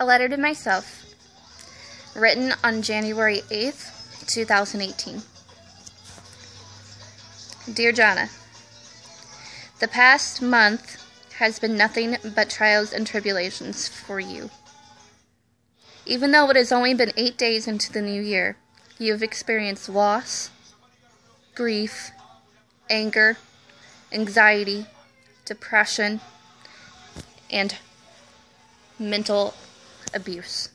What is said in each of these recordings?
A letter to myself, written on January 8th, 2018. Dear Jonna, the past month has been nothing but trials and tribulations for you. Even though it has only been 8 days into the new year, you have experienced loss, grief, anger, anxiety, depression, and mental abuse.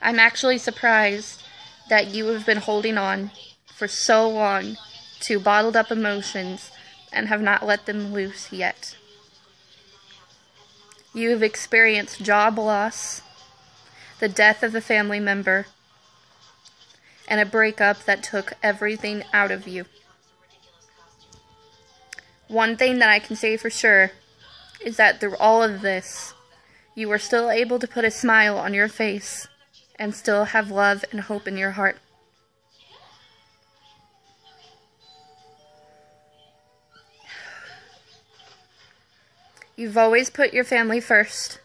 I'm actually surprised that you have been holding on for so long to bottled up emotions and have not let them loose yet. You have experienced job loss, the death of a family member, and a breakup that took everything out of you. One thing that I can say for sure is that through all of this, you were still able to put a smile on your face and still have love and hope in your heart. You've always put your family first,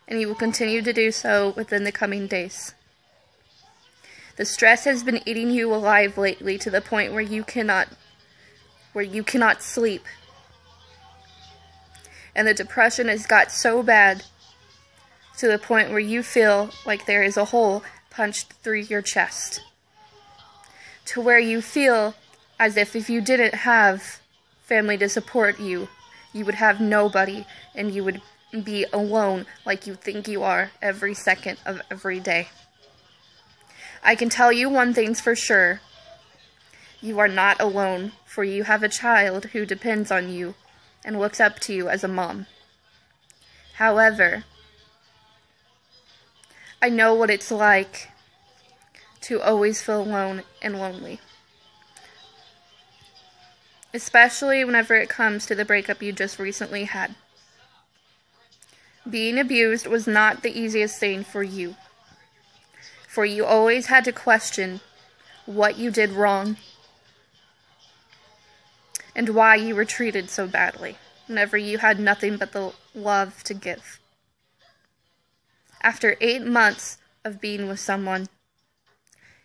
and you will continue to do so within the coming days. The stress has been eating you alive lately to the point where you cannot sleep. And the depression has got so bad to the point where you feel like there is a hole punched through your chest. To where you feel as if you didn't have family to support you, you would have nobody and you would be alone like you think you are every second of every day. I can tell you one thing's for sure. You are not alone, for you have a child who depends on you and looks up to you as a mom. However, I know what it's like to always feel alone and lonely. Especially whenever it comes to the breakup you just recently had. Being abused was not the easiest thing for you. For you always had to question what you did wrong and why you were treated so badly, whenever you had nothing but the love to give. After 8 months of being with someone,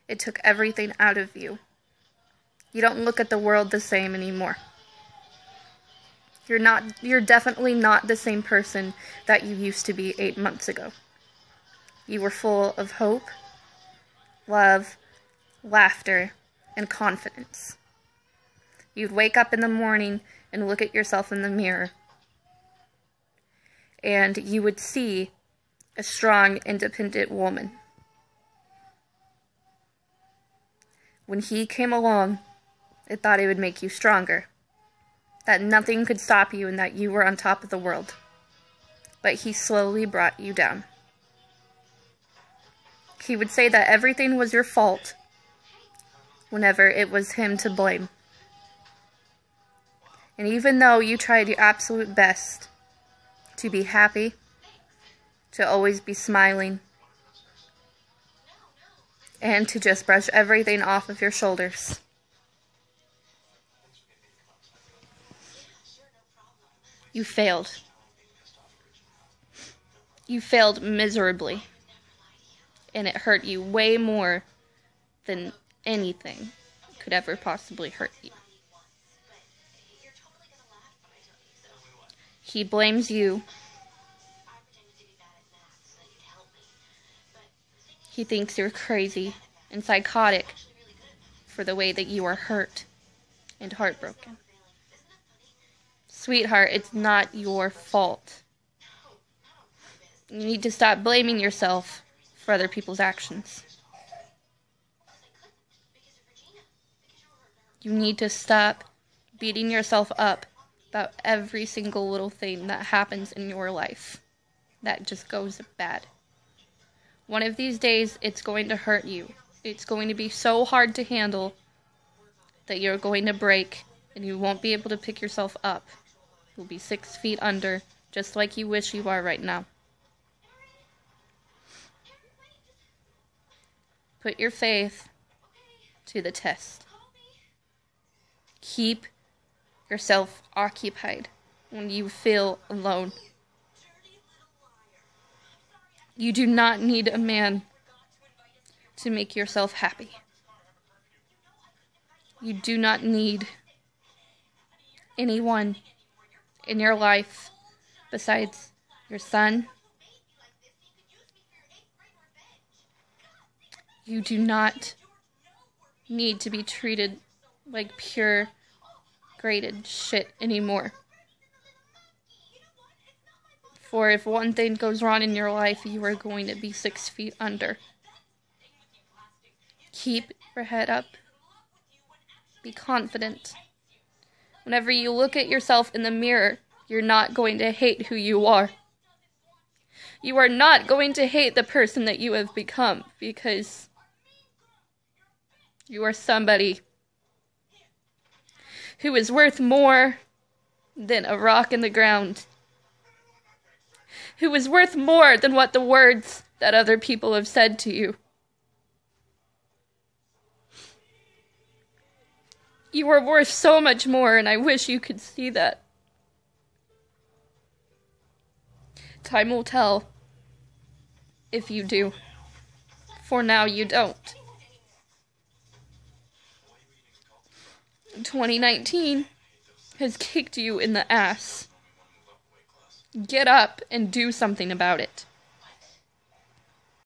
it took everything out of you. You don't look at the world the same anymore. You're definitely not the same person that you used to be 8 months ago. You were full of hope, love, laughter, and confidence. You'd wake up in the morning and look at yourself in the mirror, and you would see a strong, independent woman. When he came along, it thought it would make you stronger, that nothing could stop you and that you were on top of the world. But he slowly brought you down. He would say that everything was your fault whenever it was him to blame. And even though you tried your absolute best to be happy, to always be smiling, and to just brush everything off of your shoulders, you failed. You failed miserably. And it hurt you way more than anything could ever possibly hurt you. He blames you. He thinks you're crazy and psychotic for the way that you are hurt and heartbroken. Sweetheart, it's not your fault. You need to stop blaming yourself for other people's actions. You need to stop beating yourself up about every single little thing that happens in your life that just goes bad. One of these days, it's going to hurt you. It's going to be so hard to handle that you're going to break and you won't be able to pick yourself up. You'll be 6 feet under, just like you wish you are right now. Put your faith to the test. Keep yourself occupied when you feel alone. You do not need a man to make yourself happy. You do not need anyone in your life besides your son. You do not need to be treated like pure, graded shit anymore. For if one thing goes wrong in your life, you are going to be 6 feet under. Keep your head up. Be confident. Whenever you look at yourself in the mirror, you're not going to hate who you are. You are not going to hate the person that you have become, because you are somebody who is worth more than a rock in the ground. Who is worth more than what the words that other people have said to you. You are worth so much more, and I wish you could see that. Time will tell if you do. For now, you don't. 2019 has kicked you in the ass. Get up and do something about it.